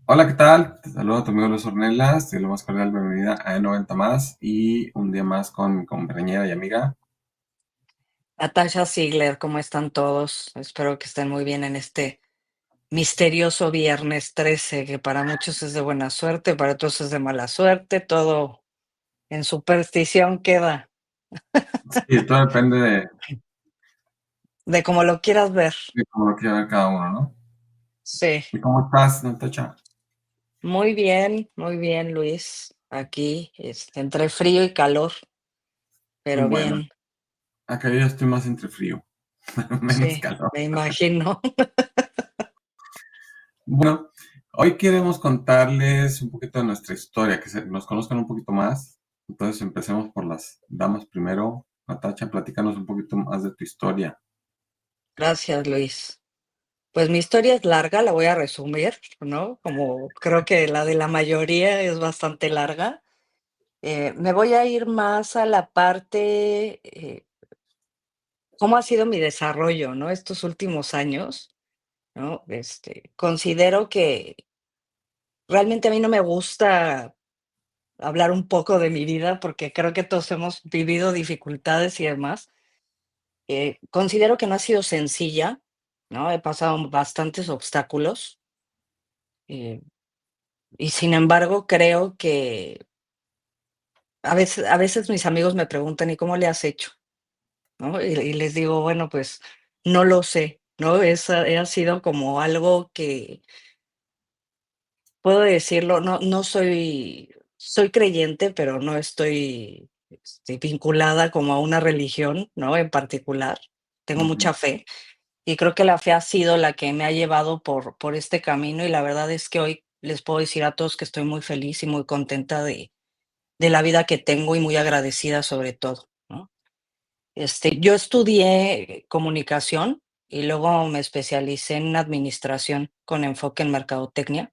Hola, ¿qué tal? Te saludo a tu amigo Luis Ornelas, te doy la más cordial bienvenida a E90 más y un día más con mi compañera y amiga. Natasha Ziegler, ¿cómo están todos? Espero que estén muy bien en este misterioso viernes 13, que para muchos es de buena suerte, para otros es de mala suerte, todo en superstición queda, Sí, todo depende de cómo lo quieras ver. de cómo lo quiera ver cada uno, ¿no? Sí, ¿Y cómo estás, Natacha? muy bien, Luis. Aquí, entre frío y calor, pero Bueno, bien, acá yo estoy más entre frío, menos sí, calor. me imagino. Bueno, hoy queremos contarles un poquito de nuestra historia, nos conozcan un poquito más. Entonces empecemos por las damas primero. Natacha, platícanos un poquito más de tu historia. Gracias, Luis. Pues mi historia es larga, la voy a resumir, ¿no? Como creo que la de la mayoría es bastante larga. Me voy a ir más a la parte, cómo ha sido mi desarrollo, ¿no? Estos últimos años, ¿no? Considero que realmente a mí no me gusta hablar un poco de mi vida porque creo que todos hemos vivido dificultades y demás. Considero que no ha sido sencilla, ¿no? He pasado bastantes obstáculos, eh, y sin embargo creo que a veces mis amigos me preguntan: "¿Y cómo le has hecho?", ¿no? Y les digo, bueno, pues no lo sé, ¿no? Ha sido como algo que puedo decirlo, no soy creyente, pero no estoy, vinculada como a una religión, ¿no? En particular. Tengo Ujú. mucha fe y creo que la fe ha sido la que me ha llevado por este camino y la verdad es que hoy les puedo decir a todos que estoy muy feliz y muy contenta de la vida que tengo y muy agradecida sobre todo, ¿no? Yo estudié comunicación y luego me especialicé en administración con enfoque en mercadotecnia.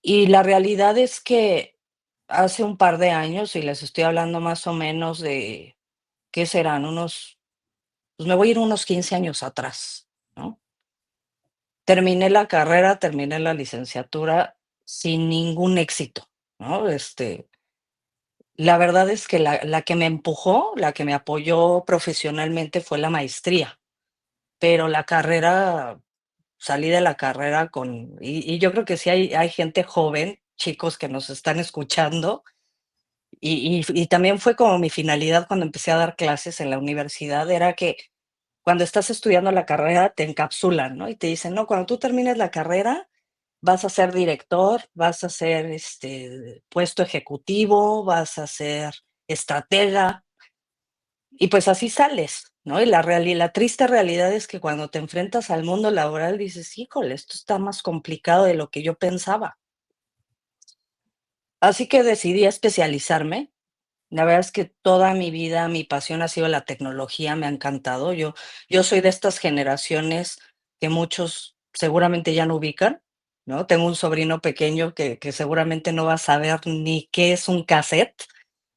Y la realidad es que hace un par de años, y les estoy hablando más o menos de, ¿qué serán? Pues me voy a ir unos 15 años atrás, ¿no? Terminé la carrera, terminé la licenciatura sin ningún éxito, ¿no? La verdad es que la que me empujó, la que me apoyó profesionalmente fue la maestría. Pero la carrera, salí de la carrera y yo creo que sí hay gente joven, chicos que nos están escuchando, y también fue como mi finalidad cuando empecé a dar clases en la universidad, era que cuando estás estudiando la carrera te encapsulan, ¿no? Y te dicen: "No, cuando tú termines la carrera vas a ser director, vas a ser, puesto ejecutivo, vas a ser estratega". Y pues así sales, ¿no? Y la triste realidad es que cuando te enfrentas al mundo laboral dices: "Híjole, esto está más complicado de lo que yo pensaba". Así que decidí especializarme. La verdad es que toda mi vida mi pasión ha sido la tecnología, me ha encantado. Yo soy de estas generaciones que muchos seguramente ya no ubican, ¿no? Tengo un sobrino pequeño que seguramente no va a saber ni qué es un cassette.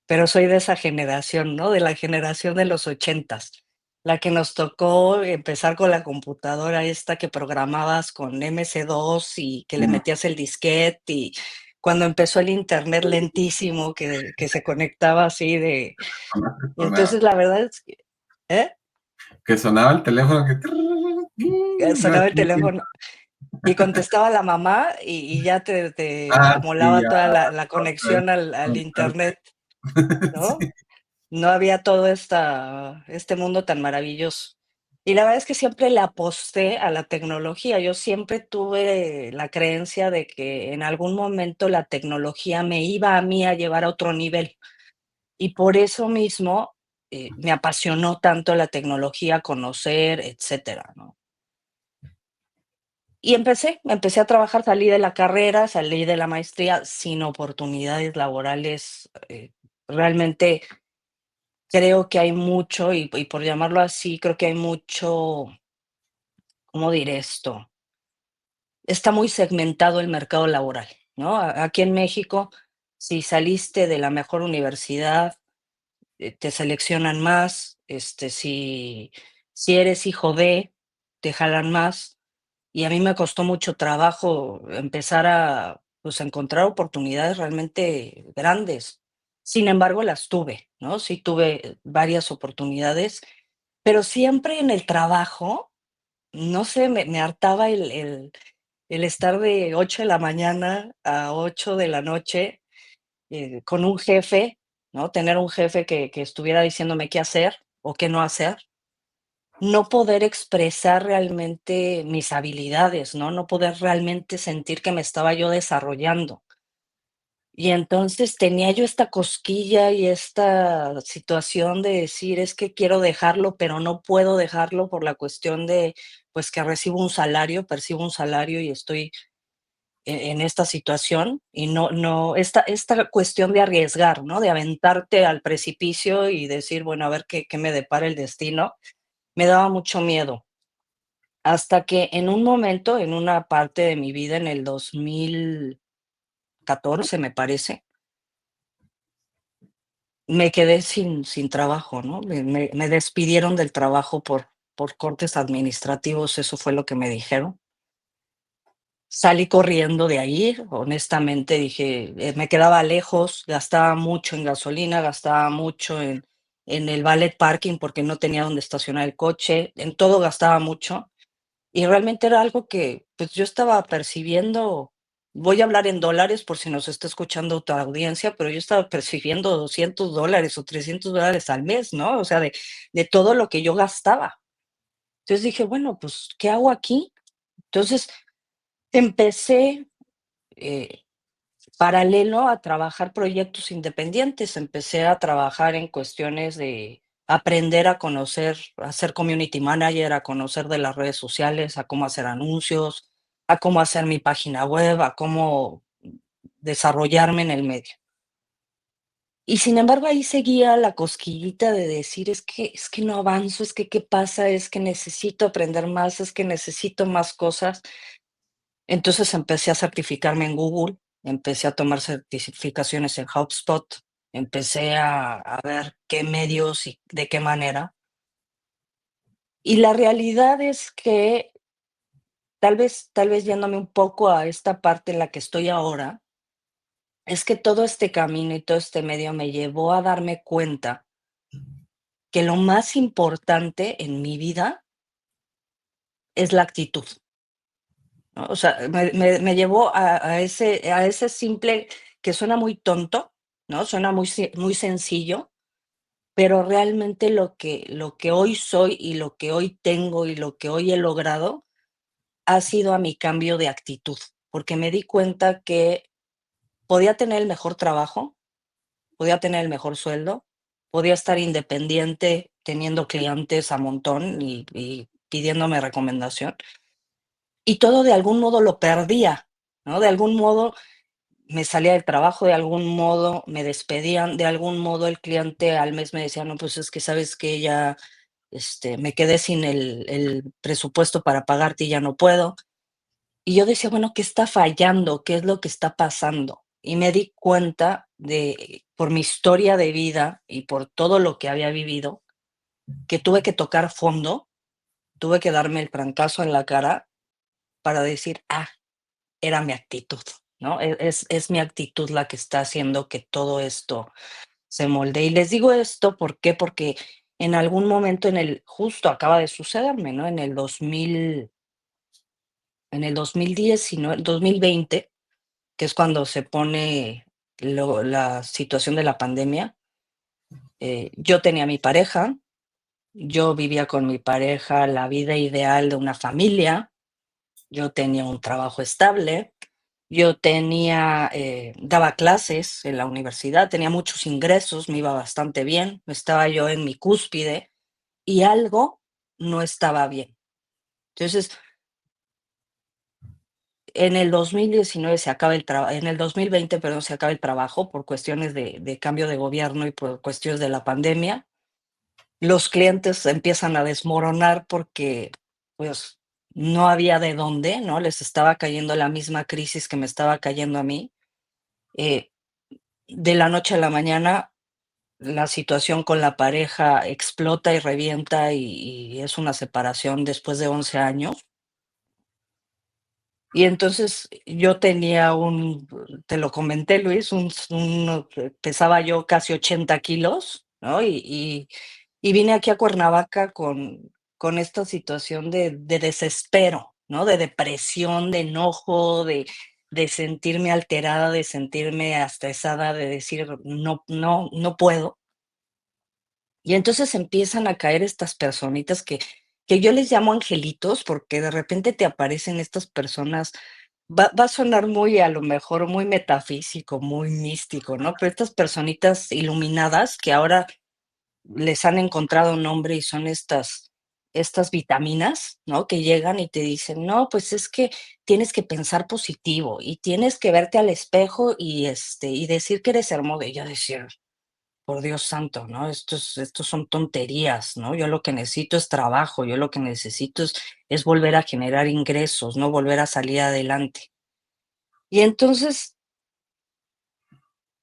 Pero soy de esa generación, ¿no? De la generación de los 80, la que nos tocó empezar con la computadora esta que programabas con MS2 y que le Mm, metías el disquete, y cuando empezó el Internet lentísimo que se conectaba así de y sonaba, entonces la verdad es que ¿eh? que sonaba el teléfono que... Sonaba el teléfono y contestaba la mamá y ya te Ah, sí, amolaba ya, toda la otra vez conexión al conectarte. Internet, ¿no? No había todo este mundo tan maravilloso. Y la verdad es que siempre le aposté a la tecnología. Yo siempre tuve la creencia de que en algún momento la tecnología me iba a mí a llevar a otro nivel. Y por eso mismo, me apasionó tanto la tecnología, conocer, etcétera, ¿no? Y empecé a trabajar, salí de la carrera, salí de la maestría sin oportunidades laborales, realmente creo que hay mucho, y por llamarlo así, creo que hay mucho, ¿cómo diré esto? Está muy segmentado el mercado laboral, ¿no? Aquí en México, si saliste de la mejor universidad, te seleccionan más, si eres hijo de, te jalan más. y a mí me costó mucho trabajo empezar a, pues, a encontrar oportunidades realmente grandes. Sin embargo, las tuve, ¿no? Sí tuve varias oportunidades, pero siempre en el trabajo, no sé, me hartaba el estar de 8 de la mañana a 8 de la noche, con un jefe, ¿no? Tener un jefe que estuviera diciéndome qué hacer o qué no hacer. No poder expresar realmente mis habilidades, ¿no? No poder realmente sentir que me estaba yo desarrollando. Y entonces tenía yo esta cosquilla y esta situación de decir: "Es que quiero dejarlo, pero no puedo dejarlo por la cuestión de, pues, que recibo un salario, percibo un salario y estoy en esta situación", y no esta cuestión de arriesgar, ¿no? De aventarte al precipicio y decir: "Bueno, a ver qué me depara el destino", me daba mucho miedo. Hasta que en un momento, en una parte de mi vida, en el 2014, me parece, me quedé sin trabajo, ¿no? Me despidieron del trabajo por cortes administrativos, eso fue lo que me dijeron. Salí corriendo de ahí, honestamente dije, me quedaba lejos, gastaba mucho en gasolina, gastaba mucho en el valet parking porque no tenía dónde estacionar el coche, en todo gastaba mucho. Y realmente era algo que, pues, yo estaba percibiendo, voy a hablar en dólares por si nos está escuchando tu audiencia, pero yo estaba percibiendo $200 o $300 al mes, ¿no? O sea, de todo lo que yo gastaba. Entonces dije: "Bueno, pues, ¿qué hago aquí?". Entonces empecé, eh, paralelo a trabajar proyectos independientes, empecé a trabajar en cuestiones de aprender a conocer, a ser community manager, a conocer de las redes sociales, a cómo hacer anuncios, a cómo hacer mi página web, a cómo desarrollarme en el medio. Y sin embargo, ahí seguía la cosquillita de decir: "Es que no avanzo, es que, ¿qué pasa? Es que necesito aprender más, es que necesito más cosas". Entonces empecé a certificarme en Google, empecé a tomar certificaciones en HubSpot, empecé a ver qué medios y de qué manera. Y la realidad es que tal vez yéndome un poco a esta parte en la que estoy ahora, es que todo este camino y todo este medio me llevó a darme cuenta que lo más importante en mi vida es la actitud, ¿no? O sea, me llevó a ese simple, que suena muy tonto, ¿no? Suena muy sencillo, pero realmente lo que hoy soy y lo que hoy tengo y lo que hoy he logrado ha sido a mi cambio de actitud, porque me di cuenta que podía tener el mejor trabajo, podía tener el mejor sueldo, podía estar independiente teniendo clientes a montón y pidiéndome recomendación, y todo de algún modo lo perdía, ¿no? De algún modo me salía del trabajo, de algún modo me despedían, de algún modo el cliente al mes me decía: "No, pues es que sabes que ya, me quedé sin el presupuesto para pagarte y ya no puedo". Y yo decía: "Bueno, ¿qué está fallando? ¿Qué es lo que está pasando?". Y me di cuenta de, por mi historia de vida y por todo lo que había vivido, que tuve que tocar fondo, tuve que darme el trancazo en la cara para decir: "Ah, era mi actitud", ¿no? Es mi actitud la que está haciendo que todo esto se moldee. Y les digo esto, ¿por qué? Porque en algún momento justo acaba de sucederme, ¿no? En el 2020, que es cuando se pone la situación de la pandemia, yo tenía mi pareja, yo vivía con mi pareja la vida ideal de una familia, yo tenía un trabajo estable, yo daba clases en la universidad, tenía muchos ingresos, me iba bastante bien, estaba yo en mi cúspide y algo no estaba bien. Entonces, en el 2020, perdón, se acaba el trabajo por cuestiones de cambio de gobierno y por cuestiones de la pandemia. Los clientes empiezan a desmoronar porque, pues, no había de dónde, ¿no? Les estaba cayendo la misma crisis que me estaba cayendo a mí. Eh, de la noche a la mañana, la situación con la pareja explota y revienta y es una separación después de 11 años. Y entonces yo tenía te lo comenté, Luis, pesaba yo casi 80 kilos, ¿no? Y vine aquí a Cuernavaca con esta situación de desespero, ¿no? De depresión, de enojo, de sentirme alterada, de sentirme estresada, de decir, no, no, no puedo. Y entonces empiezan a caer estas personitas que yo les llamo angelitos, porque de repente te aparecen estas personas. Va a sonar muy, a lo mejor, muy metafísico, muy místico, ¿no? Pero estas personitas iluminadas que ahora les han encontrado un nombre y son estas vitaminas, ¿no? Que llegan y te dicen: "No, pues es que tienes que pensar positivo y tienes que verte al espejo y decir que eres hermosa". Y yo decía: "Por Dios santo, ¿no? Estos son tonterías, ¿no? Yo lo que necesito es trabajo, yo lo que necesito es volver a generar ingresos, ¿no? Volver a salir adelante". Y entonces,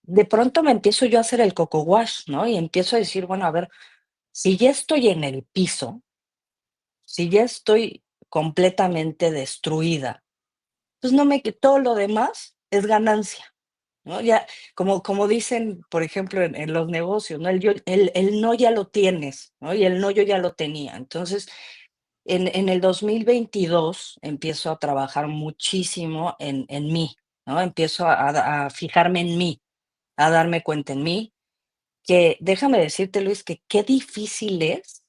de pronto me empiezo yo a hacer el coco wash, ¿no? Y empiezo a decir, bueno, a ver, si ya estoy en el piso, si ya estoy completamente destruida, pues no me que todo lo demás es ganancia, ¿no? Ya, como dicen, por ejemplo, en los negocios, ¿no? El no ya lo tienes, ¿no? Y el no yo ya lo tenía. Entonces, en el 2022 empiezo a trabajar muchísimo en mí, ¿no? Empiezo a fijarme en mí, a darme cuenta en mí, que déjame decirte, Luis, que qué difícil es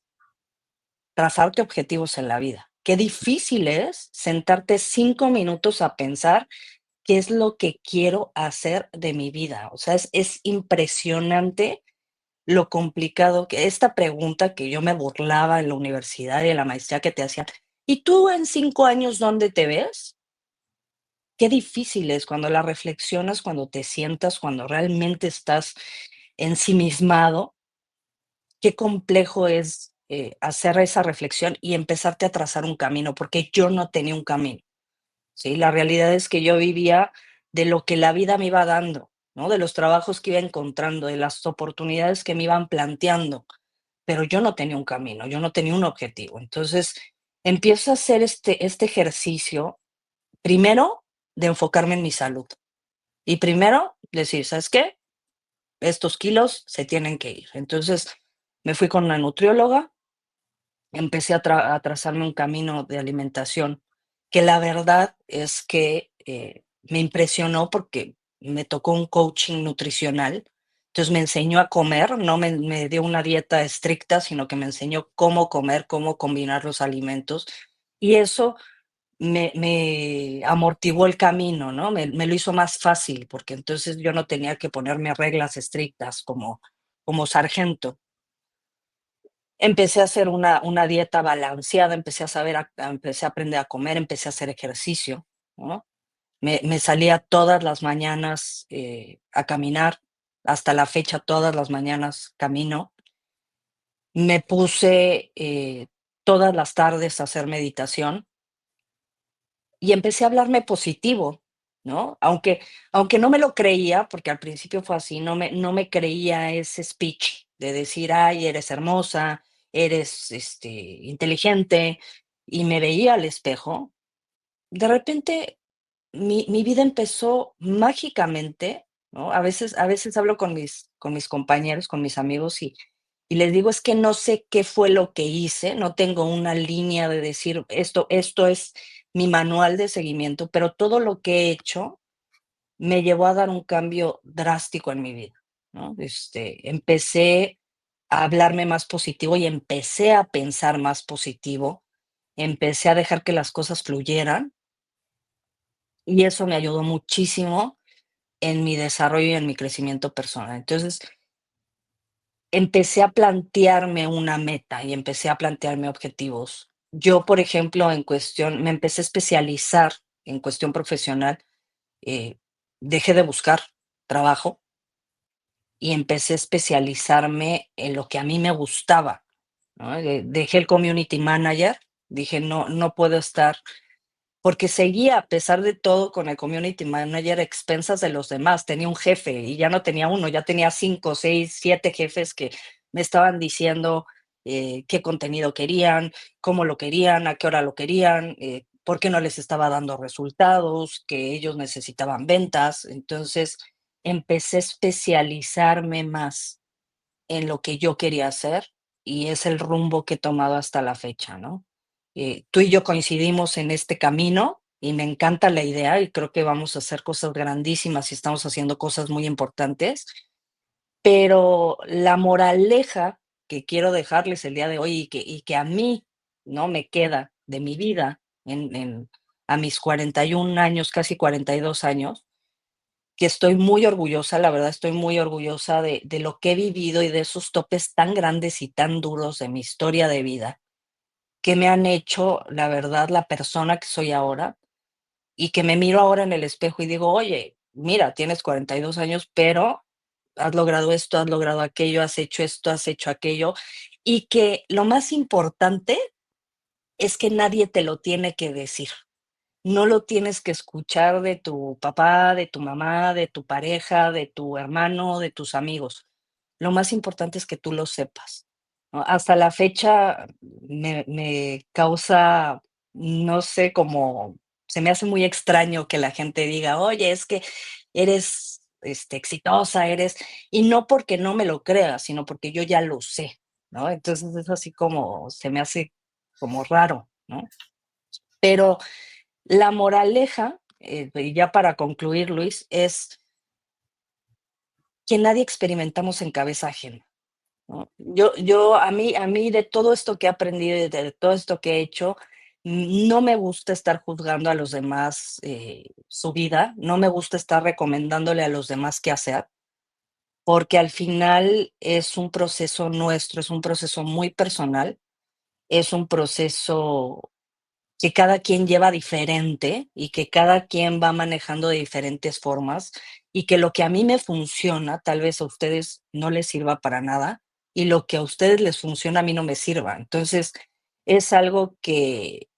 trazarte objetivos en la vida. Qué difícil es sentarte 5 minutos a pensar qué es lo que quiero hacer de mi vida. O sea, es impresionante lo complicado que esta pregunta que yo me burlaba en la universidad y en la maestría que te hacían: "¿Y tú en 5 años dónde te ves?". Qué difícil es cuando la reflexionas, cuando te sientas, cuando realmente estás ensimismado. Qué complejo es, hacer esa reflexión y empezarte a trazar un camino, porque yo no tenía un camino, ¿sí? La realidad es que yo vivía de lo que la vida me iba dando, ¿no? De los trabajos que iba encontrando, de las oportunidades que me iban planteando, pero yo no tenía un camino, yo no tenía un objetivo. Entonces, empiezo a hacer este ejercicio, primero, de enfocarme en mi salud, y primero decir: "¿Sabes qué? Estos kilos se tienen que ir". Entonces, me fui con una nutrióloga. Empecé a trazarme un camino de alimentación que la verdad es que, me impresionó porque me tocó un coaching nutricional. Entonces, me enseñó a comer, no me dio una dieta estricta, sino que me enseñó cómo comer, cómo combinar los alimentos, y eso me amortiguó el camino, ¿no? Me lo hizo más fácil, porque entonces yo no tenía que ponerme reglas estrictas como sargento. Empecé a hacer una dieta balanceada, empecé a aprender a comer, empecé a hacer ejercicio, ¿no? Me salía todas las mañanas, a caminar, hasta la fecha todas las mañanas camino. Me puse, todas las tardes a hacer meditación y empecé a hablarme positivo, ¿no? Aunque no me lo creía, porque al principio fue así, no me creía ese speech de decir: "Ay, eres hermosa, eres, inteligente", y me veía al espejo. De repente, mi vida empezó mágicamente, ¿no? A veces hablo con mis compañeros, con mis amigos, y les digo: "Es que no sé qué fue lo que hice, no tengo una línea de decir esto es mi manual de seguimiento, pero todo lo que he hecho me llevó a dar un cambio drástico en mi vida", ¿no? Empecé a hablarme más positivo y empecé a pensar más positivo, empecé a dejar que las cosas fluyeran, y eso me ayudó muchísimo en mi desarrollo y en mi crecimiento personal. Entonces, empecé a plantearme una meta y empecé a plantearme objetivos. Yo, por ejemplo, me empecé a especializar en cuestión profesional. eh, Dejé de buscar trabajo y empecé a especializarme en lo que a mí me gustaba, ¿no? Dejé el community manager, dije: "No, no puedo estar", porque seguía, a pesar de todo, con el community manager a expensas de los demás. Tenía un jefe y ya no tenía uno, ya tenía 5, 6, 7 jefes que me estaban diciendo, qué contenido querían, cómo lo querían, a qué hora lo querían. porque no les estaba dando resultados, que ellos necesitaban ventas. Entonces empecé a especializarme más en lo que yo quería hacer y es el rumbo que he tomado hasta la fecha, ¿no? Tú y yo coincidimos en este camino y me encanta la idea y creo que vamos a hacer cosas grandísimas y estamos haciendo cosas muy importantes, pero la moraleja que quiero dejarles el día de hoy y que a mí, ¿no? Me queda de mi vida a mis 41 años, casi 42 años, que estoy muy orgullosa, la verdad estoy muy orgullosa de lo que he vivido y de esos topes tan grandes y tan duros de mi historia de vida, que me han hecho, la verdad, la persona que soy ahora, y que me miro ahora en el espejo y digo: "Oye, mira, tienes 42 años, pero has logrado esto, has logrado aquello, has hecho esto, has hecho aquello", y que lo más importante es que nadie te lo tiene que decir. No lo tienes que escuchar de tu papá, de tu mamá, de tu pareja, de tu hermano, de tus amigos. Lo más importante es que tú lo sepas, ¿no? Hasta la fecha me causa, no sé, como se me hace muy extraño que la gente diga: "Oye, es que eres, exitosa, eres", y no porque no me lo crea, sino porque yo ya lo sé, ¿no? Entonces, es así como se me hace como raro, ¿no? Pero la moraleja, y ya para concluir, Luis, es que nadie experimentamos en cabeza ajena, ¿no? Yo a mí de todo esto que he aprendido y de todo esto que he hecho, no me gusta estar juzgando a los demás, su vida, no me gusta estar recomendándole a los demás qué hacer, porque al final es un proceso nuestro, es un proceso muy personal, es un proceso que cada quien lleva diferente y que cada quien va manejando de diferentes formas y que lo que a mí me funciona, tal vez a ustedes no les sirva para nada y lo que a ustedes les funciona a mí no me sirva. Entonces, es algo que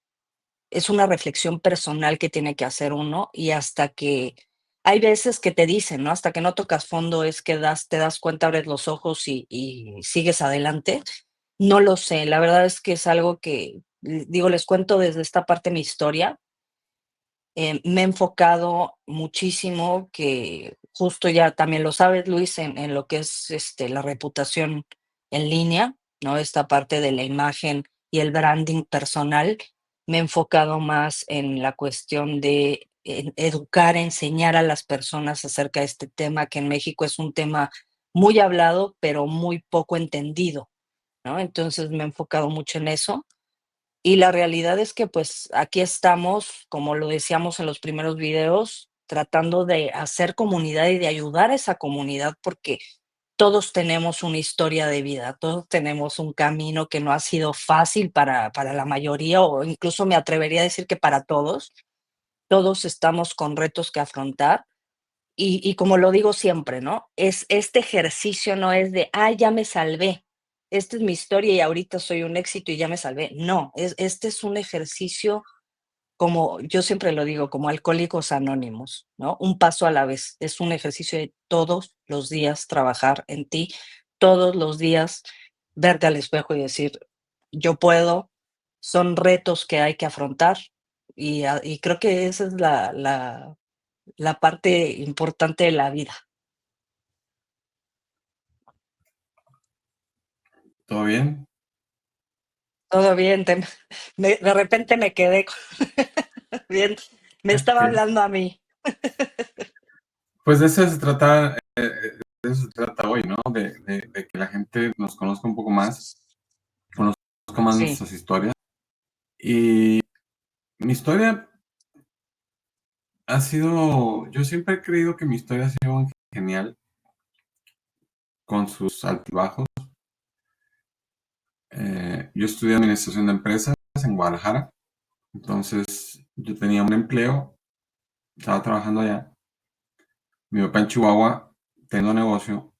es una reflexión personal que tiene que hacer uno y hasta que hay veces que te dicen, ¿no? Hasta que no tocas fondo es que te das cuenta, abres los ojos y sigues adelante. No lo sé, la verdad es que es algo que, digo, les cuento desde esta parte mi historia. Me he enfocado muchísimo, que justo ya también lo sabes, Luis, en lo que es, la reputación en línea, ¿no? Esta parte de la imagen y el branding personal. Me he enfocado más en la cuestión de educar, enseñar a las personas acerca de este tema, que en México es un tema muy hablado, pero muy poco entendido, ¿no? Entonces me he enfocado mucho en eso. Y la realidad es que, pues, aquí estamos, como lo decíamos en los primeros videos, tratando de hacer comunidad y de ayudar a esa comunidad, porque todos tenemos una historia de vida, todos tenemos un camino que no ha sido fácil para la mayoría, o incluso me atrevería a decir que para todos. Todos estamos con retos que afrontar, y como lo digo siempre, ¿no? Este ejercicio no es de: "Ay, ya me salvé. Esta es mi historia y ahorita soy un éxito y ya me salvé". No, este es un ejercicio, como yo siempre lo digo, como Alcohólicos Anónimos, ¿no? Un paso a la vez. Es un ejercicio de todos los días trabajar en ti, todos los días verte al espejo y decir: "Yo puedo". Son retos que hay que afrontar, y creo que esa es la parte importante de la vida. ¿Todo bien? Todo bien, de repente me quedé bien, me estaba Ok. hablando a mí. Pues de eso se trata, de eso se trata hoy, ¿no? De que la gente nos conozca un poco más, conozca más Sí, nuestras historias. Y mi historia ha sido, yo siempre he creído que mi historia ha sido genial con sus altibajos. Yo estudié administración de empresas en Guadalajara, entonces yo tenía un empleo, estaba trabajando allá. Mi papá en Chihuahua, teniendo negocio,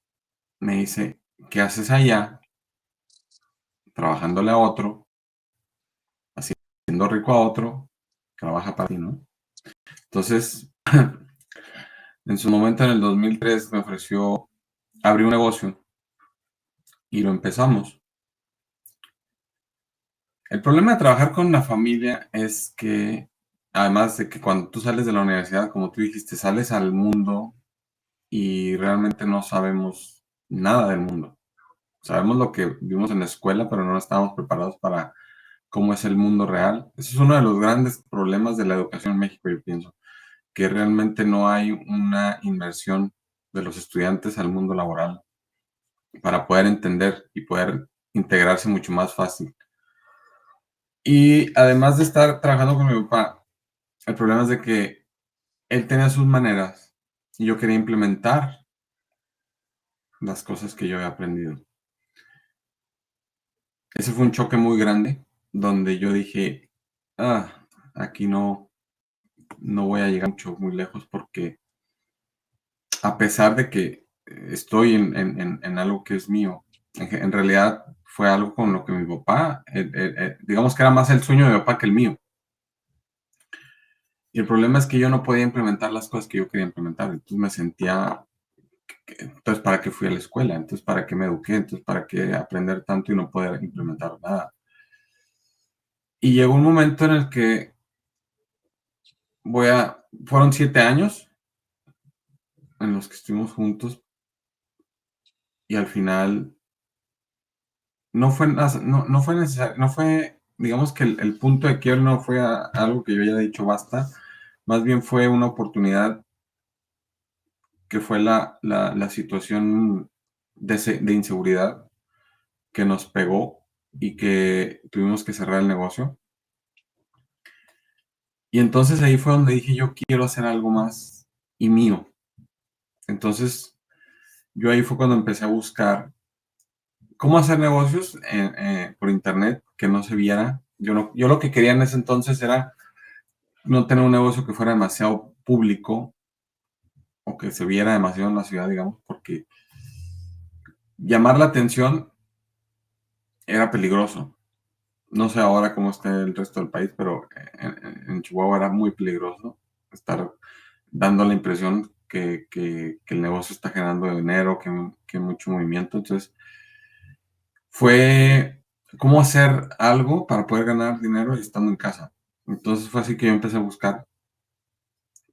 me dice: "¿Qué haces allá trabajándole a otro, haciendo rico a otro? Trabaja para ti, ¿no?". Entonces, en su momento, en el 2003, me ofreció abrir un negocio y lo empezamos. El problema de trabajar con la familia es que Además de que cuando tú sales de la universidad, como tú dijiste, sales al mundo y realmente no sabemos nada del mundo. Sabemos lo que vimos en la escuela, pero no estamos preparados para cómo es el mundo real. Ese es uno de los grandes problemas de la educación en México, yo pienso, que realmente no hay una inmersión de los estudiantes al mundo laboral para poder entender y poder integrarse mucho más fácil. Y además de estar trabajando con mi papá, el problema es de que él tenía sus maneras y yo quería implementar las cosas que yo había aprendido. Ese fue un choque muy grande donde yo dije, aquí no voy a llegar mucho, muy lejos porque a pesar de que estoy en algo que es mío, en realidad fue algo con lo que mi papá, digamos que era más el sueño de mi papá que el mío. Y el problema es que yo no podía implementar las cosas que yo quería implementar. Entonces me sentía, entonces, ¿para qué fui a la escuela? Entonces, ¿para qué me eduqué? Entonces, ¿para qué aprender tanto y no poder implementar nada? Y llegó un momento en el que fueron 7 años en los que estuvimos juntos y al final no fue necesario, no fue, digamos que el punto de quiebre no fue algo que yo haya dicho basta, más bien fue una oportunidad que fue la situación de inseguridad que nos pegó y que tuvimos que cerrar el negocio. Y entonces ahí fue donde dije, yo quiero hacer algo más y mío. Entonces yo ahí fue cuando empecé a buscar cómo hacer negocios por internet que no se viera. Yo lo que quería en ese entonces era no tener un negocio que fuera demasiado público o que se viera demasiado en la ciudad, digamos, porque llamar la atención era peligroso. No sé ahora cómo está el resto del país, pero en Chihuahua era muy peligroso estar dando la impresión que el negocio está generando dinero, que mucho movimiento. Entonces, fue cómo hacer algo para poder ganar dinero estando en casa. Entonces fue así que yo empecé a buscar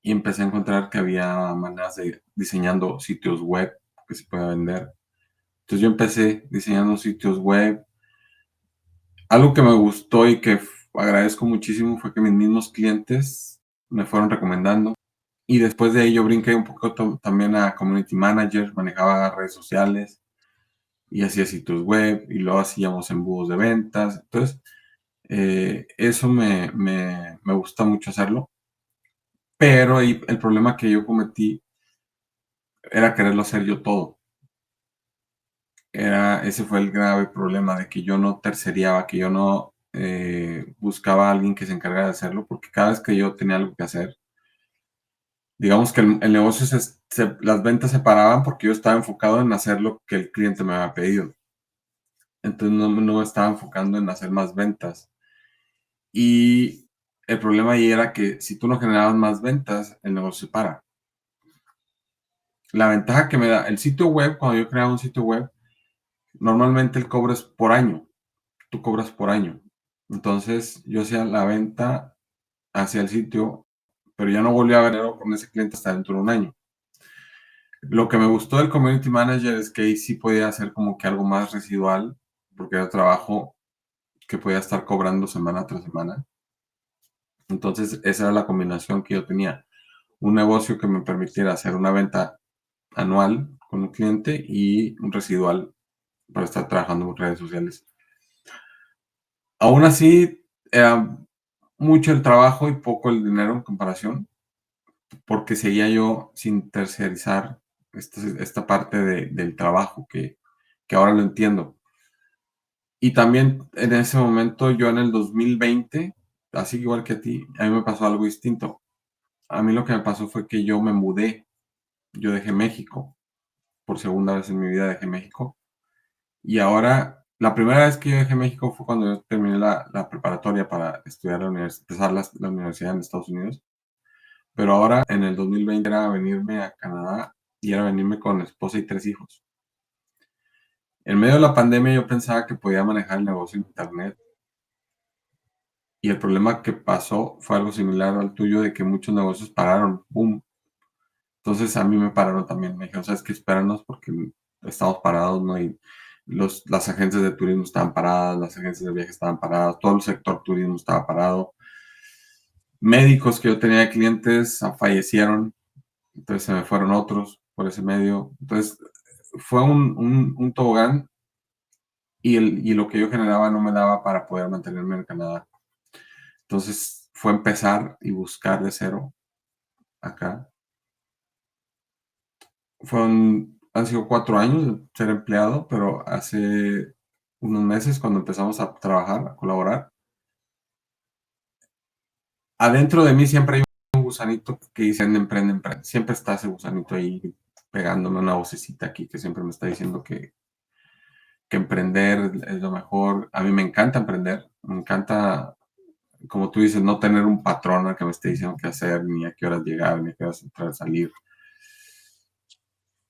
y empecé a encontrar que había maneras de diseñando sitios web que se pueda vender. Entonces yo empecé diseñando sitios web. Algo que me gustó y que agradezco muchísimo fue que mis mismos clientes me fueron recomendando. Y después de ahí yo brinqué un poco también a Community Manager, manejaba redes sociales y hacía sitios web y luego hacíamos embudos de ventas. Entonces, eso me gusta mucho hacerlo. Pero ahí el problema que yo cometí era quererlo hacer yo todo. Ese fue el grave problema de que yo no terceriaba, que yo no buscaba a alguien que se encargara de hacerlo, porque cada vez que yo tenía algo que hacer, digamos que el negocio, las ventas se paraban porque yo estaba enfocado en hacer lo que el cliente me había pedido. Entonces no me estaba enfocando en hacer más ventas. Y el problema ahí era que si tú no generabas más ventas, el negocio se para. La ventaja que me da el sitio web, cuando yo creaba un sitio web, normalmente el cobro es por año. Tú cobras por año. Entonces yo hacía la venta hacia el sitio, pero ya no volví a ver dinero con ese cliente hasta dentro de un año. Lo que me gustó del Community Manager es que ahí sí podía hacer como que algo más residual, porque era trabajo que podía estar cobrando semana tras semana. Entonces esa era la combinación que yo tenía. Un negocio que me permitiera hacer una venta anual con un cliente y un residual para estar trabajando en redes sociales. Aún así, era mucho el trabajo y poco el dinero en comparación, porque seguía yo sin tercerizar esta parte del trabajo que ahora lo entiendo. Y también en ese momento, yo en el 2020, así igual que a ti, a mí me pasó algo distinto. A mí lo que me pasó fue que yo me mudé, yo dejé México, por segunda vez en mi vida dejé México. Y ahora, la primera vez que yo dejé México fue cuando yo terminé la preparatoria para estudiar empezar la universidad en Estados Unidos. Pero ahora, en el 2020, era venirme a Canadá y era venirme con esposa y 3 hijos. En medio de la pandemia yo pensaba que podía manejar el negocio en internet Y el problema que pasó fue algo similar al tuyo, de que muchos negocios pararon, ¡boom! Entonces a mí me pararon también, me dijeron, ¿sabes qué? Espéranos porque estamos parados, ¿no? Y las agencias de turismo estaban paradas, las agencias de viajes estaban paradas, todo el sector turismo estaba parado. Médicos que yo tenía de clientes fallecieron, entonces se me fueron otros por ese medio. Entonces fue un tobogán y lo que yo generaba no me daba para poder mantenerme en Canadá. Entonces fue empezar y buscar de cero acá. Han sido 4 años de ser empleado, pero hace unos meses cuando empezamos a trabajar, a colaborar, adentro de mí siempre hay un gusanito que dice emprende, emprende. Siempre está ese gusanito ahí pegándome una vocecita aquí que siempre me está diciendo que emprender es lo mejor. A mí me encanta emprender, me encanta, como tú dices, no tener un patrón al que me esté diciendo qué hacer, ni a qué horas llegar, ni a qué horas entrar, salir.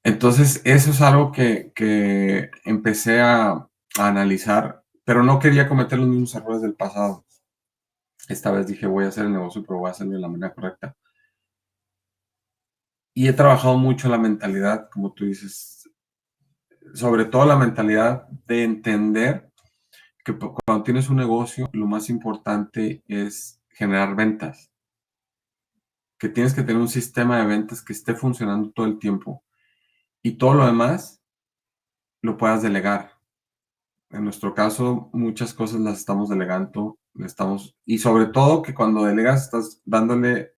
Entonces, eso es algo que empecé a analizar, pero no quería cometer los mismos errores del pasado. Esta vez dije, voy a hacer el negocio, pero voy a hacerlo de la manera correcta. Y he trabajado mucho la mentalidad, como tú dices, sobre todo la mentalidad de entender que cuando tienes un negocio, lo más importante es generar ventas, que tienes que tener un sistema de ventas que esté funcionando todo el tiempo y todo lo demás lo puedas delegar. En nuestro caso, muchas cosas las estamos delegando, y sobre todo que cuando delegas estás dándole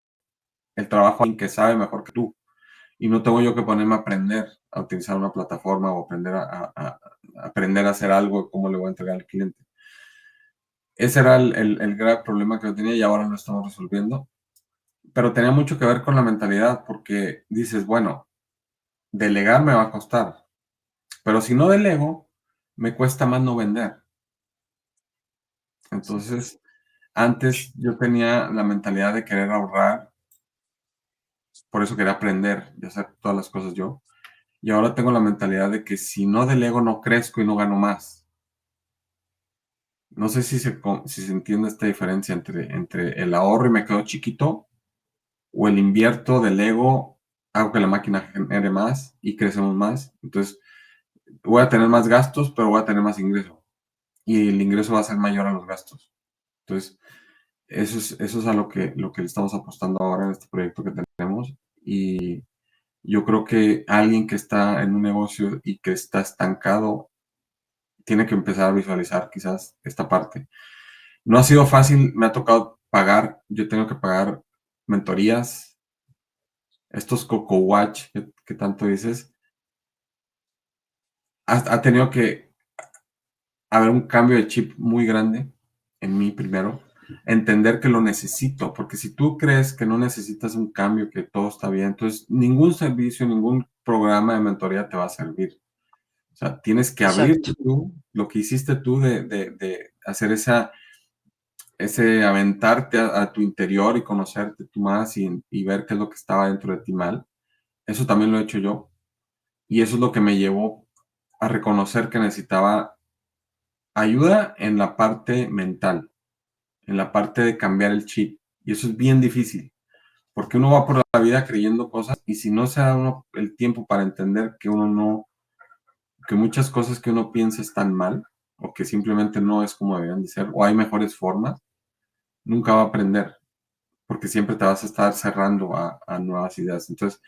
el trabajo a alguien que sabe mejor que tú. Y no tengo yo que ponerme a aprender a utilizar una plataforma o aprender a aprender a hacer algo, cómo le voy a entregar al cliente. Ese era el grave problema que yo tenía y ahora lo estamos resolviendo. Pero tenía mucho que ver con la mentalidad, porque dices, bueno, delegar me va a costar, pero si no delego, me cuesta más no vender. Entonces, antes yo tenía la mentalidad de querer ahorrar, por eso quería aprender y hacer todas las cosas yo. Y ahora tengo la mentalidad de que si no delego, no crezco y no gano más. No sé si se entiende esta diferencia entre el ahorro y me quedo chiquito, o el invierto, delego, hago que la máquina genere más y crecemos más. Entonces, voy a tener más gastos, pero voy a tener más ingreso. Y el ingreso va a ser mayor a los gastos. Entonces, eso es a lo que le estamos apostando ahora en este proyecto que tenemos. Y yo creo que alguien que está en un negocio y que está estancado tiene que empezar a visualizar quizás esta parte. No ha sido fácil, me ha tocado pagar, yo tengo que pagar mentorías, estos Coco Watch que tanto dices, ha tenido que haber un cambio de chip muy grande en mí primero, entender que lo necesito, porque si tú crees que no necesitas un cambio, que todo está bien, entonces ningún servicio, ningún programa de mentoría te va a servir. O sea, tienes que abrir Exacto. tú lo que hiciste tú de hacer ese aventarte a tu interior y conocerte tú más y ver qué es lo que estaba dentro de ti mal. Eso también lo he hecho yo. Y eso es lo que me llevó a reconocer que necesitaba ayuda en la parte mental, en la parte de cambiar el chip. Y eso es bien difícil, porque uno va por la vida creyendo cosas y si no se da uno el tiempo para entender que uno no, que muchas cosas que uno piensa están mal o que simplemente no es como deberían de ser o hay mejores formas, nunca va a aprender, porque siempre te vas a estar cerrando a nuevas ideas. Entonces,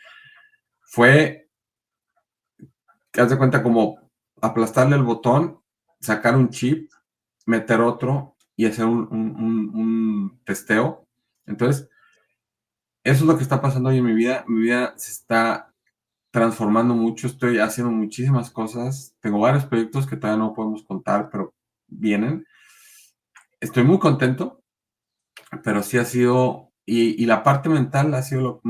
fue, haz de cuenta, como aplastarle el botón, sacar un chip, meter otro y hacer un testeo. Entonces, eso es lo que está pasando hoy en mi vida. Mi vida se está transformando mucho, estoy haciendo muchísimas cosas. Tengo varios proyectos que todavía no podemos contar, pero vienen. Estoy muy contento, pero sí ha sido, y la parte mental ha sido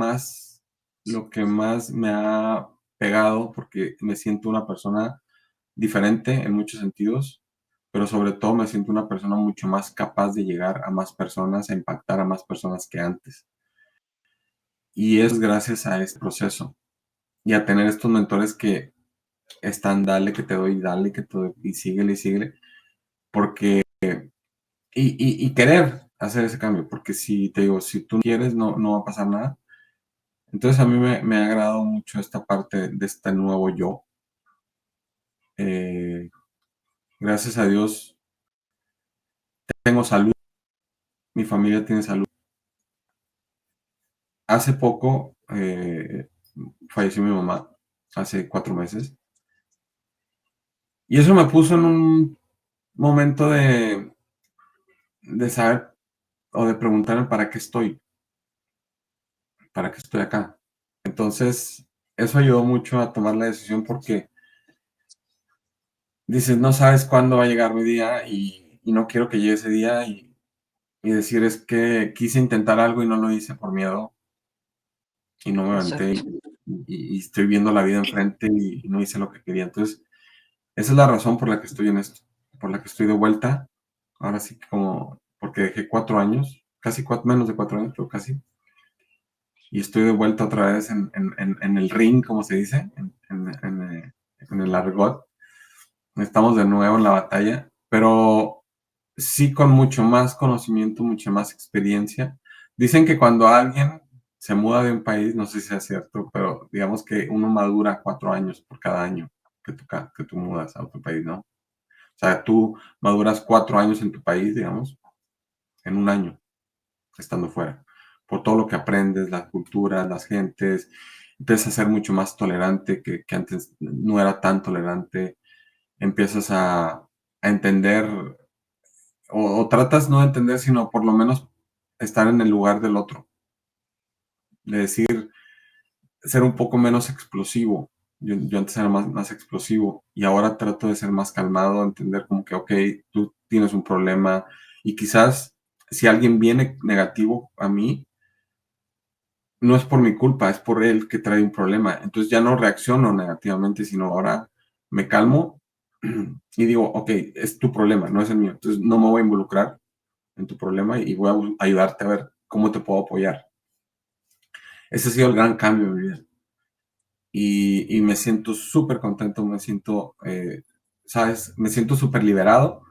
lo que más me ha pegado, porque me siento una persona diferente en muchos sentidos, pero sobre todo me siento una persona mucho más capaz de llegar a más personas, a impactar a más personas que antes. Y es gracias a este proceso y a tener estos mentores que están, dale que te doy, dale que te doy, y síguele, porque, y querer. hacer ese cambio, porque si te digo, si tú no quieres, no va a pasar nada. Entonces a mí me ha agradado mucho esta parte de este nuevo yo. Eh, gracias a Dios tengo salud, mi familia tiene salud. Hace poco falleció mi mamá, hace 4 meses, y eso me puso en un momento de saber o de preguntarme para qué estoy acá. Entonces, eso ayudó mucho a tomar la decisión porque dices, no sabes cuándo va a llegar mi día y no quiero que llegue ese día y decir es que quise intentar algo y no lo hice por miedo y no me aventé Exacto. y estoy viendo la vida enfrente y no hice lo que quería. Entonces, esa es la razón por la que estoy en esto, por la que estoy de vuelta. Ahora sí que como, porque dejé 4 años, casi menos de 4 años, pero casi. Y estoy de vuelta otra vez en el ring, como se dice, en el argot. Estamos de nuevo en la batalla, pero sí con mucho más conocimiento, mucha más experiencia. Dicen que cuando alguien se muda de un país, no sé si es cierto, pero digamos que uno madura 4 años por cada año que tú mudas a otro país, ¿no? O sea, tú maduras 4 años en tu país, digamos, en un año estando fuera, por todo lo que aprendes, las culturas, las gentes, empiezas a ser mucho más tolerante que antes no era tan tolerante, empiezas a entender o tratas no de entender, sino por lo menos estar en el lugar del otro, de decir, ser un poco menos explosivo. Yo antes era más explosivo y ahora trato de ser más calmado, entender como que, ok, tú tienes un problema y quizás si alguien viene negativo a mí, no es por mi culpa, es por él que trae un problema. Entonces ya no reacciono negativamente, sino ahora me calmo y digo, ok, es tu problema, no es el mío. Entonces no me voy a involucrar en tu problema y voy a ayudarte a ver cómo te puedo apoyar. Ese ha sido el gran cambio en mi vida. Y me siento súper contento, me siento, ¿sabes? Me siento súper liberado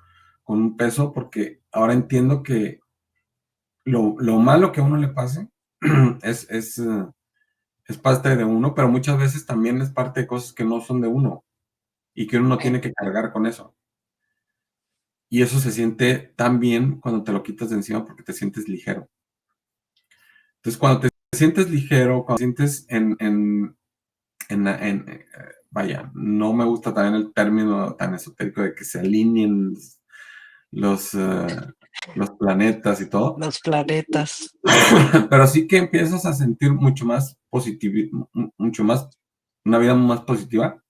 con un peso porque ahora entiendo que lo malo que a uno le pase es parte de uno, pero muchas veces también es parte de cosas que no son de uno y que uno no tiene que cargar con eso. Y eso se siente tan bien cuando te lo quitas de encima porque te sientes ligero. Entonces, cuando te sientes ligero, cuando te sientes vaya, no me gusta también el término tan esotérico de que se alineen los, eh, los planetas y todo, Los planetas. pero sí que empiezas a sentir mucho más positivo, mucho más, una vida más positiva.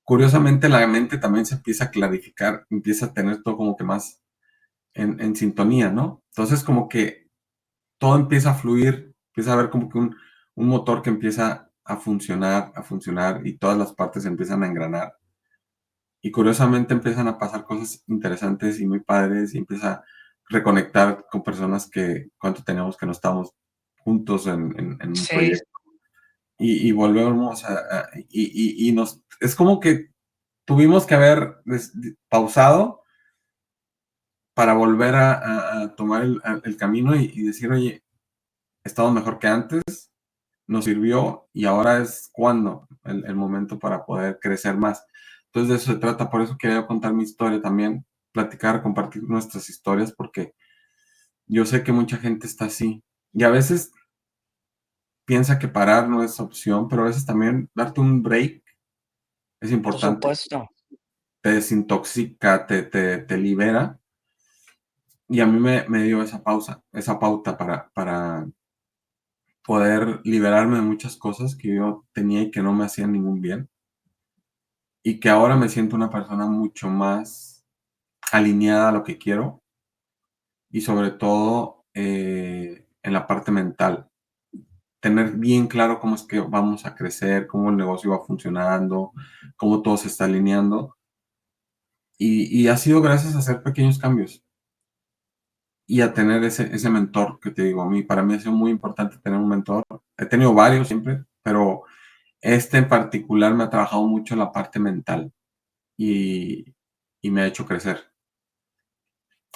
Curiosamente, la mente también se empieza a clarificar, empieza a tener todo como que más en sintonía, ¿no? Entonces, como que todo empieza a fluir, empieza a haber como que un motor que empieza a funcionar y todas las partes empiezan a engranar. Y curiosamente empiezan a pasar cosas interesantes y muy padres y empieza a reconectar con personas que cuánto teníamos que no estábamos juntos en un Sí, proyecto. Y volvemos y nos, es como que tuvimos que haber pausado para volver a tomar el camino y decir, oye, estamos mejor que antes, nos sirvió y ahora es cuando el momento para poder crecer más. Entonces de eso se trata, por eso quería contar mi historia también, platicar, compartir nuestras historias, porque yo sé que mucha gente está así y a veces piensa que parar no es opción, pero a veces también darte un break es por importante, supuesto. te desintoxica, te libera y a mí me dio esa pausa, esa pauta para poder liberarme de muchas cosas que yo tenía y que no me hacían ningún bien y que ahora me siento una persona mucho más alineada a lo que quiero y sobre todo en la parte mental. Tener bien claro cómo es que vamos a crecer, cómo el negocio va funcionando, cómo todo se está alineando. Y ha sido gracias a hacer pequeños cambios y a tener ese mentor que te digo, a mí, para mí ha sido muy importante tener un mentor. He tenido varios siempre, pero este en particular me ha trabajado mucho la parte mental y me ha hecho crecer.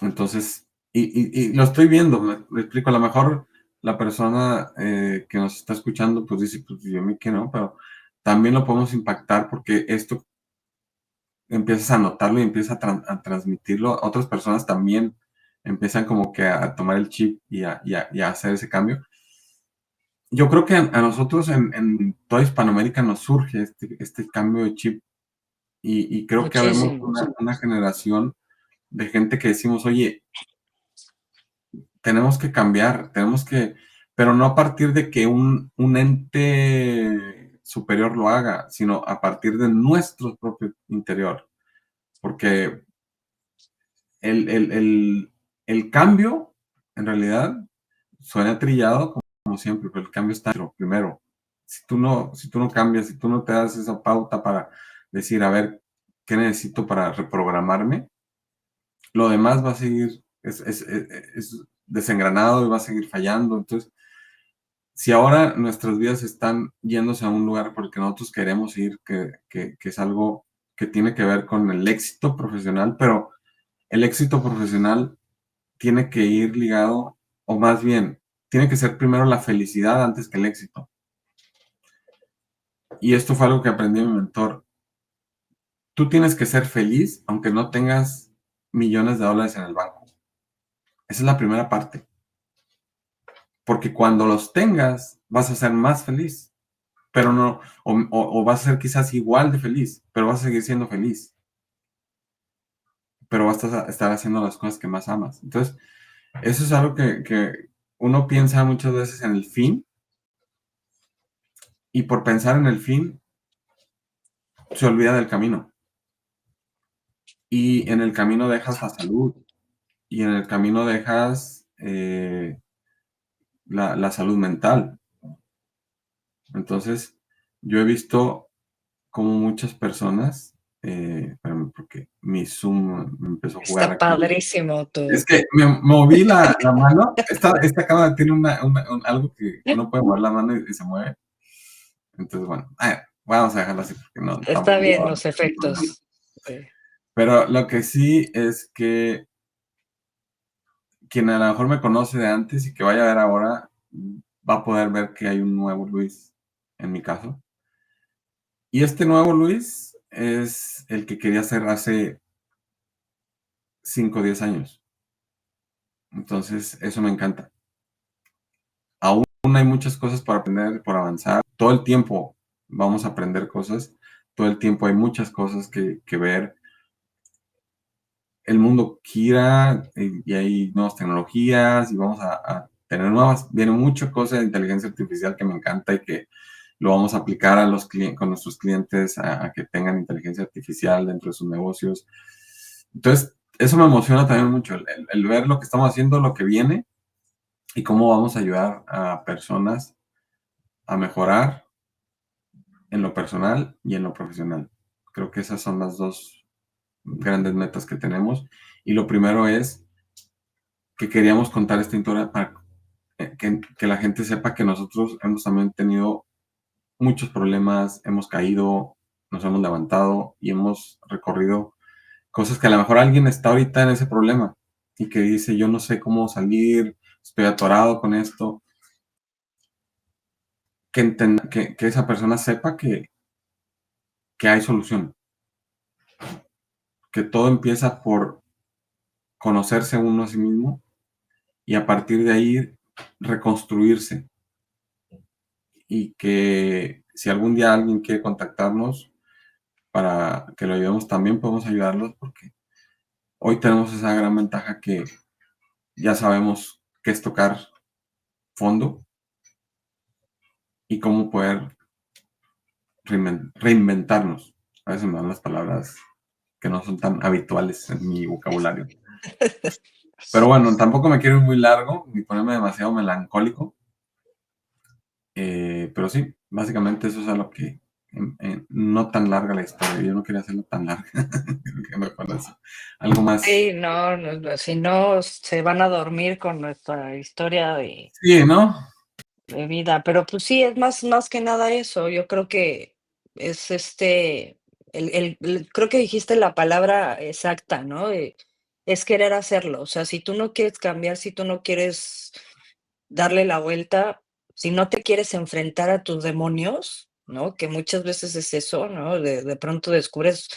Entonces, Y lo estoy viendo, me explico, a lo mejor la persona que nos está escuchando pues dice, pues yo a mí que no, pero también lo podemos impactar porque esto empiezas a notarlo y empiezas a transmitirlo, otras personas también empiezan como que a tomar el chip y a hacer ese cambio. Yo creo que a nosotros en toda Hispanoamérica nos surge este cambio de chip y creo que habemos Muchísimo. una generación de gente que decimos, oye, tenemos que cambiar, tenemos que, pero no a partir de que un ente superior lo haga, sino a partir de nuestro propio interior. Porque el cambio, en realidad, suena trillado como siempre, pero el cambio está dentro, primero. Si tú no cambias, si tú no te das esa pauta para decir, a ver, ¿qué necesito para reprogramarme? Lo demás va a seguir, es desengranado y va a seguir fallando. Entonces, si ahora nuestras vidas están yéndose a un lugar por el que nosotros queremos ir, que es algo que tiene que ver con el éxito profesional, pero el éxito profesional tiene que ir ligado, o más bien, tiene que ser primero la felicidad antes que el éxito. Y esto fue algo que aprendí de mi mentor. Tú tienes que ser feliz aunque no tengas millones de dólares en el banco. Esa es la primera parte. Porque cuando los tengas, vas a ser más feliz. Pero no, o vas a ser quizás igual de feliz, pero vas a seguir siendo feliz. Pero vas a estar haciendo las cosas que más amas. Entonces, eso es algo que uno piensa muchas veces en el fin, y por pensar en el fin, se olvida del camino. Y en el camino dejas la salud, y en el camino dejas la salud mental. Entonces, yo he visto como muchas personas, espérame, porque mi Zoom me empezó a jugar Está aquí. padrísimo Es tu. que me moví la mano. Esta cámara tiene algo que uno puede mover la mano y se mueve. Entonces, bueno, vamos a dejarlo así porque no, Está tampoco bien no los hay problema. efectos. Pero lo que sí es que quien a lo mejor me conoce de antes y que vaya a ver ahora, va a poder ver que hay un nuevo Luis en mi caso. Y este nuevo Luis es el que quería ser hace 5 o 10 años. Entonces, eso me encanta. Aún hay muchas cosas por aprender, por avanzar. Todo el tiempo vamos a aprender cosas. Todo el tiempo hay muchas cosas que ver. El mundo gira y hay nuevas tecnologías y vamos a tener nuevas. Viene mucha cosa de inteligencia artificial que me encanta y que lo vamos a aplicar con nuestros clientes a que tengan inteligencia artificial dentro de sus negocios. Entonces, eso me emociona también mucho, el ver lo que estamos haciendo, lo que viene y cómo vamos a ayudar a personas a mejorar en lo personal y en lo profesional. Creo que esas son las dos grandes metas que tenemos. Y lo primero es que queríamos contar esta historia para que la gente sepa que nosotros hemos también tenido muchos problemas, hemos caído, nos hemos levantado y hemos recorrido cosas que a lo mejor alguien está ahorita en ese problema y que dice, yo no sé cómo salir, estoy atorado con esto, que esa persona sepa que hay solución, que todo empieza por conocerse uno a sí mismo y a partir de ahí reconstruirse, y que si algún día alguien quiere contactarnos para que lo ayudemos, también podemos ayudarlos porque hoy tenemos esa gran ventaja que ya sabemos qué es tocar fondo y cómo poder reinventarnos. A veces me dan las palabras que no son tan habituales en mi vocabulario. Pero bueno, tampoco me quiero ir muy largo ni ponerme demasiado melancólico. Pero sí, básicamente eso es a lo que no tan larga la historia. Yo no quería hacerlo tan larga. Creo que mejor así. Algo más. Sí, no, si no se van a dormir con nuestra historia Sí, ¿no? de vida, pero pues sí, es más que nada eso. Yo creo que es creo que dijiste la palabra exacta, ¿no? es querer hacerlo. O sea, si tú no quieres cambiar, si tú no quieres darle la vuelta, si no te quieres enfrentar a tus demonios, ¿no? Que muchas veces es eso, ¿no? De pronto descubres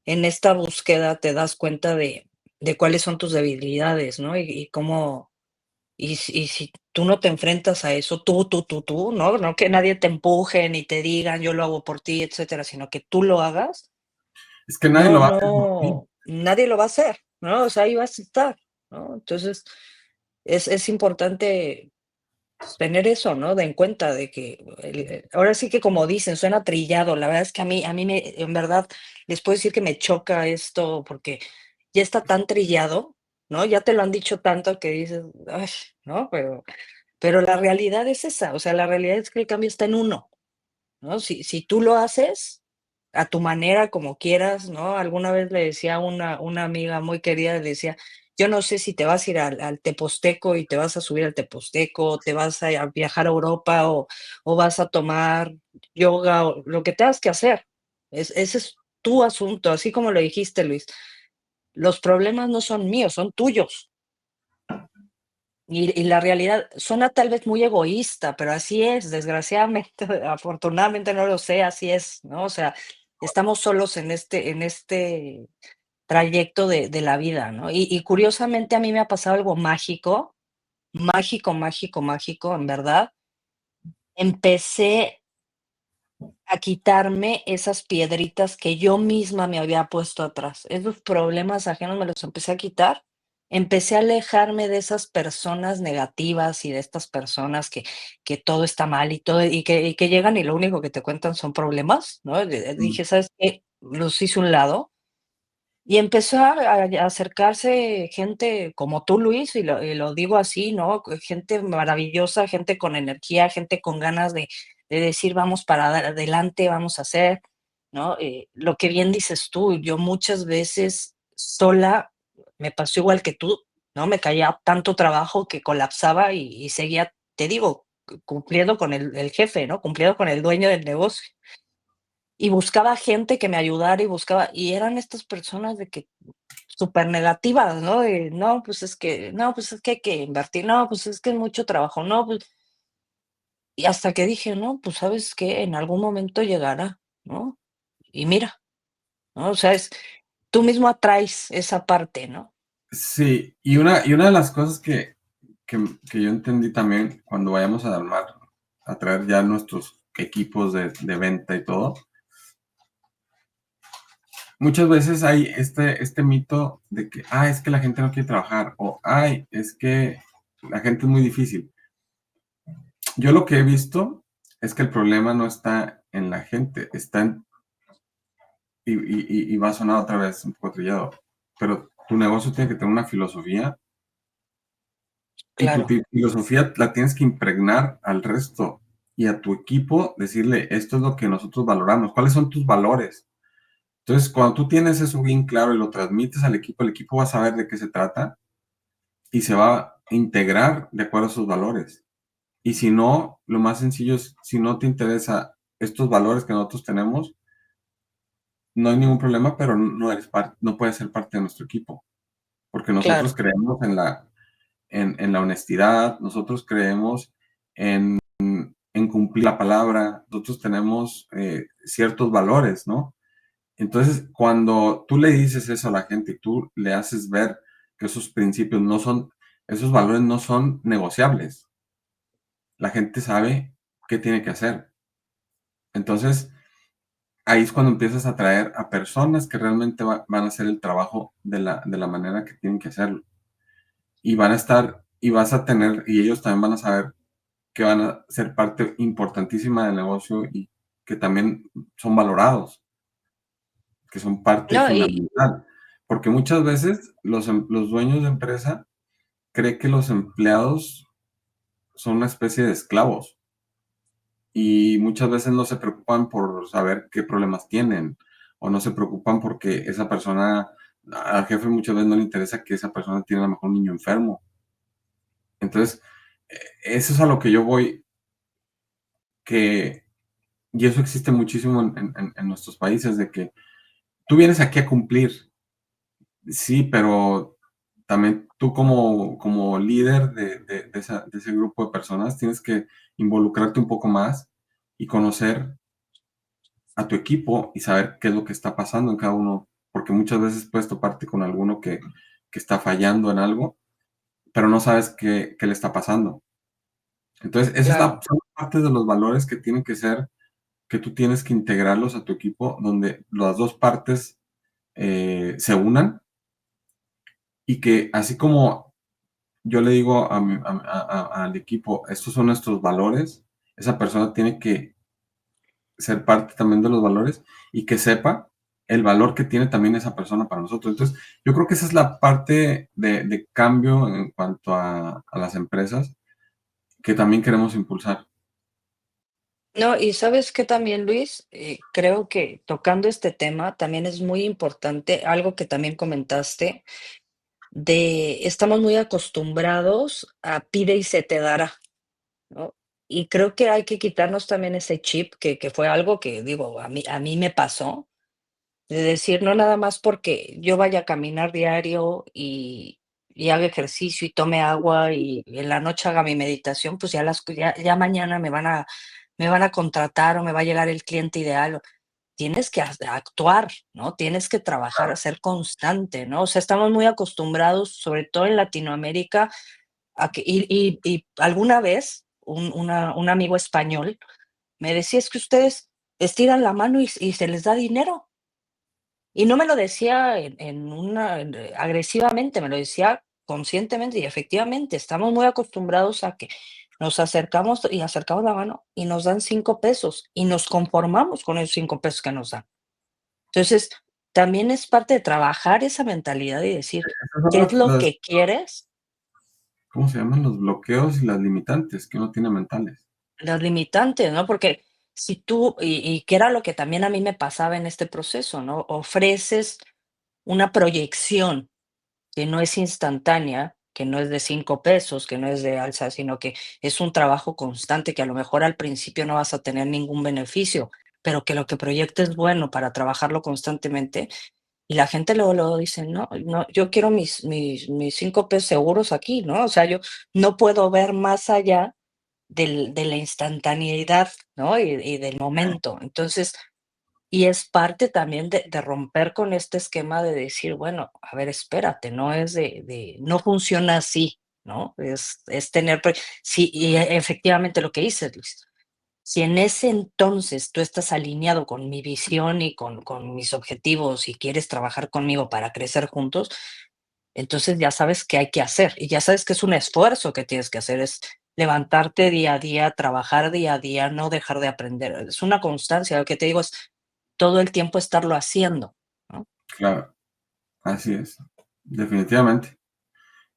en esta búsqueda, te das cuenta de cuáles son tus debilidades, ¿no? Y cómo, y si tú no te enfrentas a eso, tú, ¿no? No que nadie te empuje ni te digan yo lo hago por ti, etcétera, sino que tú lo hagas, Es que nadie no, lo va a hacer por ti. nadie lo va a hacer, ¿no? O sea, ahí vas a estar, ¿no? Entonces, es importante pues, tener eso, ¿no? De en cuenta de que ahora sí que como dicen, suena trillado. La verdad es que a mí en verdad, les puedo decir que me choca esto porque ya está tan trillado, ¿no? Ya te lo han dicho tanto que dices, ay, ¿no? Pero la realidad es esa, o sea, la realidad es que el cambio está en uno, ¿no? Si tú lo haces a tu manera, como quieras, ¿no? Alguna vez le decía a una amiga muy querida, le decía: "Yo no sé si te vas a ir al Teposteco y te vas a subir al Teposteco, o te vas a viajar a Europa, o vas a tomar yoga, o lo que tengas que hacer. Ese es tu asunto", así como lo dijiste, Luis. Los problemas no son míos, son tuyos. Y la realidad suena tal vez muy egoísta, pero así es, desgraciadamente, afortunadamente no lo sé, así es, ¿no? O sea, estamos solos en este trayecto de la vida, ¿no? Y curiosamente a mí me ha pasado algo mágico, mágico, mágico, mágico, en verdad. Empecé a quitarme esas piedritas que yo misma me había puesto atrás. Esos problemas ajenos me los empecé a quitar. Empecé a alejarme de esas personas negativas y de estas personas que todo está mal y todo, y que llegan y lo único que te cuentan son problemas, ¿no? Mm. Dije: "¿Sabes qué?". Los hice a un lado y empezó a acercarse gente como tú, Luis, y lo digo así, ¿no? Gente maravillosa, gente con energía, gente con ganas de decir: "Vamos para adelante, vamos a hacer", ¿no? Lo que bien dices tú, yo muchas veces sola me pasó igual que tú, ¿no? Me caía tanto trabajo que colapsaba y seguía, te digo, cumpliendo con el jefe, ¿no? Cumpliendo con el dueño del negocio. Y buscaba gente que me ayudara y eran estas personas de que súper negativas, ¿no? De no, pues es que no, pues es que hay que invertir, no, pues es que es mucho trabajo, no, pues y hasta que dije: "No, pues, ¿sabes qué? En algún momento llegará", ¿no? Y mira, ¿no? O sea, tú mismo atraes esa parte, ¿no? Sí, y una de las cosas que yo entendí también cuando vayamos a armar, a traer ya nuestros equipos de venta y todo, muchas veces hay este mito de que, es que la gente no quiere trabajar, o, es que la gente es muy difícil. Yo lo que he visto es que el problema no está en la gente, está en, y va a sonar otra vez un poco trillado, pero tu negocio tiene que tener una filosofía y tu Claro. filosofía la tienes que impregnar al resto y a tu equipo, decirle, esto es lo que nosotros valoramos, cuáles son tus valores. Entonces, cuando tú tienes eso bien claro y lo transmites al equipo, el equipo va a saber de qué se trata y se va a integrar de acuerdo a sus valores. Y si no, lo más sencillo es, si no te interesa estos valores que nosotros tenemos, no hay ningún problema, pero no eres no puedes ser parte de nuestro equipo, porque nosotros Claro. creemos en la honestidad, nosotros creemos en cumplir la palabra, nosotros tenemos ciertos valores, ¿no? Entonces, cuando tú le dices eso a la gente y tú le haces ver que esos principios no son, esos valores no son negociables, la gente sabe qué tiene que hacer. Entonces, ahí es cuando empiezas a atraer a personas que realmente van a hacer el trabajo de la manera que tienen que hacerlo. Y van a estar, y vas a tener, y ellos también van a saber que van a ser parte importantísima del negocio y que también son valorados, que son parte No, y fundamental. Porque muchas veces los dueños de empresa creen que los empleados son una especie de esclavos y muchas veces no se preocupan por saber qué problemas tienen o no se preocupan porque esa persona, al jefe muchas veces no le interesa que esa persona tiene a lo mejor un niño enfermo. Entonces, eso es a lo que yo voy, que, y eso existe muchísimo en nuestros países, de que tú vienes aquí a cumplir, sí, pero también tú como líder de ese grupo de personas tienes que involucrarte un poco más y conocer a tu equipo y saber qué es lo que está pasando en cada uno, porque muchas veces puedes toparte con alguno que está fallando en algo, pero no sabes qué le está pasando. Entonces, esa es Claro. son parte de los valores que tienen que ser, que tú tienes que integrarlos a tu equipo, donde las dos partes se unan y que así como yo le digo al equipo, estos son nuestros valores, esa persona tiene que ser parte también de los valores y que sepa el valor que tiene también esa persona para nosotros. Entonces, yo creo que esa es la parte de cambio en cuanto a las empresas que también queremos impulsar. No, y sabes que también, Luis, creo que tocando este tema también es muy importante, algo que también comentaste, de estamos muy acostumbrados a pide y se te dará, ¿no? Y creo que hay que quitarnos también ese chip que fue algo que, digo, a mí me pasó, de decir, no nada más porque yo vaya a caminar diario y haga ejercicio y tome agua y en la noche haga mi meditación, pues ya mañana me van a contratar o me va a llegar el cliente ideal. Tienes que actuar, ¿no? Tienes que trabajar, ser constante, ¿no? O sea, estamos muy acostumbrados, sobre todo en Latinoamérica, a que, y alguna vez un amigo español me decía, es que ustedes estiran la mano y se les da dinero. Y no me lo decía agresivamente, me lo decía conscientemente y efectivamente estamos muy acostumbrados a que nos acercamos la mano y nos dan 5 pesos y nos conformamos con esos 5 pesos que nos dan. Entonces, también es parte de trabajar esa mentalidad y decir, Esas son ¿qué es lo que quieres? ¿cómo se llaman? Los bloqueos y las limitantes que uno tiene mentales. Las limitantes, ¿no? Porque si tú, y que era lo que también a mí me pasaba en este proceso, ¿no? Ofreces una proyección que no es instantánea, que no es de 5 pesos, que no es de alza, sino que es un trabajo constante que a lo mejor al principio no vas a tener ningún beneficio, pero que lo que proyectes es bueno para trabajarlo constantemente. Y la gente luego dice: "No, no, yo quiero mis 5 pesos seguros aquí", ¿no? O sea, yo no puedo ver más allá de la instantaneidad, ¿no? Y del momento. Entonces, y es parte también de romper con este esquema de decir, bueno, a ver, espérate, no es no funciona así, ¿no? Es tener, sí, y efectivamente lo que dices, Luis, si en ese entonces tú estás alineado con mi visión y con mis objetivos y quieres trabajar conmigo para crecer juntos, entonces ya sabes qué hay que hacer y ya sabes que es un esfuerzo que tienes que hacer, es levantarte día a día, trabajar día a día, no dejar de aprender. Es una constancia, lo que te digo es todo el tiempo estarlo haciendo, ¿no? Claro, así es, definitivamente.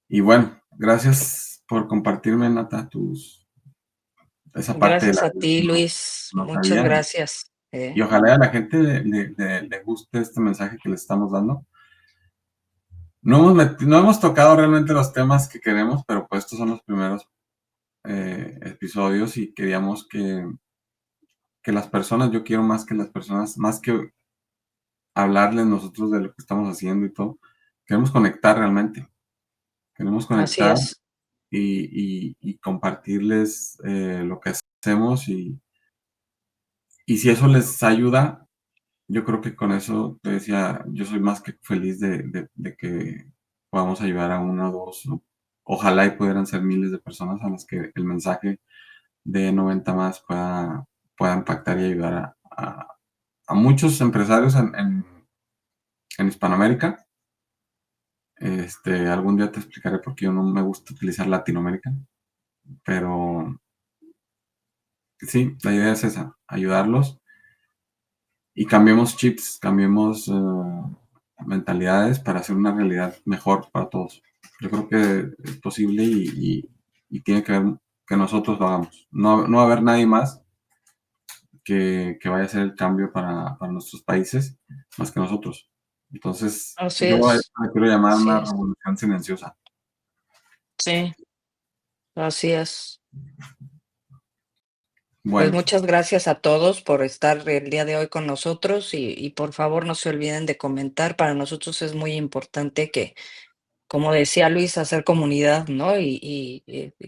Y bueno, gracias por compartirme, Nata, esa parte de la Gracias a vida ti, que Luis, no muchas sabía. gracias. Y ojalá a la gente le guste este mensaje que le estamos dando. No hemos tocado realmente los temas que queremos, pero pues estos son los primeros episodios y queríamos que las personas, yo quiero más que las personas, más que hablarles nosotros de lo que estamos haciendo y todo, queremos conectar realmente, queremos Así conectar es, y compartirles lo que hacemos y si eso les ayuda, yo creo que con eso, te decía, yo soy más que feliz de que podamos ayudar a una o dos, ¿no? Ojalá y pudieran ser miles de personas a las que el mensaje de 90 más pueda impactar y ayudar a muchos empresarios en Hispanoamérica. Algún día te explicaré por qué yo no me gusta utilizar Latinoamérica, pero sí, la idea es esa, ayudarlos y cambiemos chips, cambiemos mentalidades para hacer una realidad mejor para todos. Yo creo que es posible y tiene que ver que nosotros lo hagamos. No va a haber nadie más que vaya a hacer el cambio para nuestros países más que nosotros. Entonces, así yo a es, esto le quiero llamar así una es. revolución silenciosa. Sí, así es. Pues Bueno, muchas gracias a todos por estar el día de hoy con nosotros y por favor no se olviden de comentar. Para nosotros es muy importante como decía Luis, hacer comunidad, ¿no? Y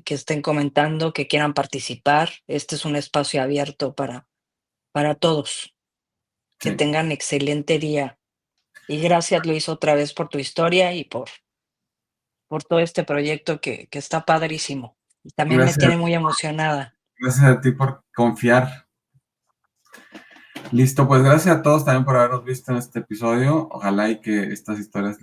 que estén comentando, que quieran participar. Este es un espacio abierto para todos. Que Sí. tengan excelente día. Y gracias, Luis, otra vez por tu historia y por todo este proyecto que está padrísimo. Y también me Gracias, tiene muy emocionada. gracias a ti por confiar. Listo, pues gracias a todos también por habernos visto en este episodio. Ojalá y que estas historias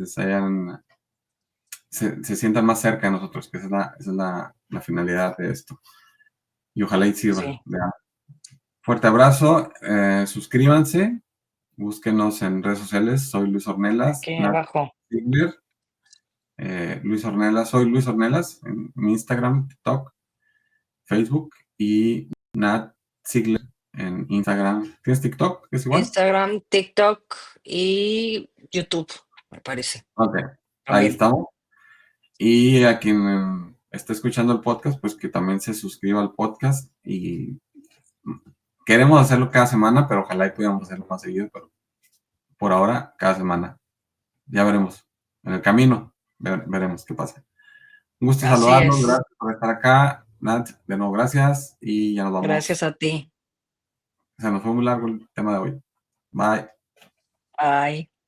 se sientan más cerca de nosotros, que esa es la finalidad de esto. Y ojalá y sirva. Sí, ¿Verdad? Fuerte abrazo, suscríbanse, búsquenos en redes sociales. Soy Luis Ornelas, aquí Nat abajo. Ziegler, Luis Ornelas, soy Luis Ornelas en Instagram, TikTok, Facebook y Nat Ziegler en Instagram. ¿Tienes TikTok? ¿Es igual? Instagram, TikTok y YouTube, me parece. Ok, ahí También. estamos. Y a quien esté escuchando el podcast, pues que también se suscriba al podcast. Y queremos hacerlo cada semana, pero ojalá y pudiéramos hacerlo más seguido. Pero por ahora, cada semana. Ya veremos. En el camino, veremos qué pasa. Un gusto Así saludarlos. es. Gracias por estar acá. Nat, de nuevo, gracias. Y ya nos Gracias vamos. a ti. Se nos fue muy largo el tema de hoy. Bye. Bye.